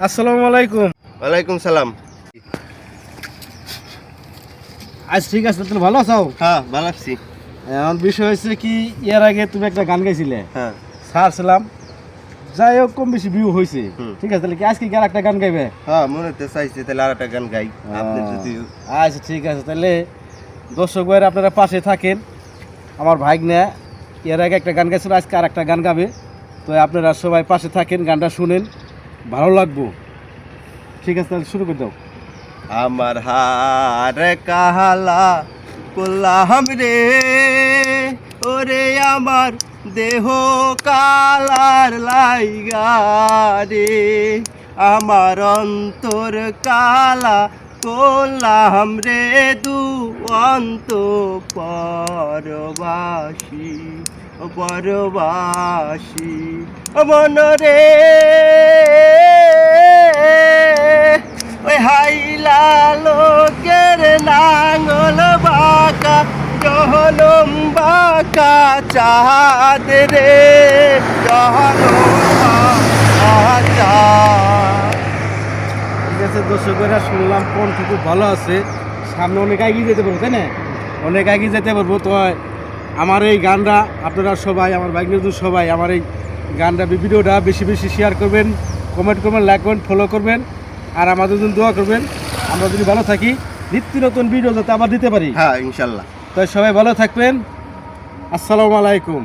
আসসালামু আলাইকুম। ওয়ালাইকুম সালাম। আজ ঠিক আছে, তুমি ভালো আছো? হ্যাঁ, ভালো আছি। এখন বিষয় হচ্ছে কি, এর আগে তুমি একটা গান গাইছিলে, হ্যাঁ ছাড়ছিলাম, যাই হোক কম বেশি ভিউ হয়েছে। হুম। ঠিক আছে, তাহলে কি আজকে কি আর একটা গান গাইবে? হ্যাঁ, মনে তো চাইছে তাহলে আর একটা গান গাই। আপনি যদি আচ্ছা ঠিক আছে, তাহলে দর্শক ভাইয়ের আপনারা পাশে থাকেন। আমার ভাগ্নে এর আগে একটা গান গাইছিল, আজকে আর একটা গান গাবে, তো আপনারা সবাই পাশে থাকেন, গানটা শুনেন, ভালো লাগবো। ঠিক আছে, তাহলে শুরু করে দাও। আমার হার কাহালা করলাম রে, ওরে আমার দেহ কালার লাইগা রে, আমার অন্তর কালা করলাম রে, দু অন্ত পরবাসী পরবাসী মনরে ওই হাইলা লোকের নাঙল বাঁকা জহলম বাঁকা চাঁদ রে, জহলম বাঁকা। ঠিক আছে দর্শকেরা, শুনলাম কোন খুব ভালো আছে, সামনে অনেক এগিয়ে যেতে পারবো, তাই না? অনেক এগিয়ে যেতে পারবো। তো আমার এই গানটা আপনারা সবাই, আমার বাইকনির সবাই আমার এই গানটা ভিডিওটা বেশি বেশি শেয়ার করবেন, কমেন্ট করবেন, লাইক করবেন, ফলো করবেন, আর আমাদের জন্য দোয়া করবেন। আমরা যদি ভালো থাকি, নিত্য নতুন ভিডিও যাতে আবার দিতে পারি। হ্যাঁ, ইনশাল্লাহ। তো সবাই ভালো থাকবেন। আসসালামু আলাইকুম।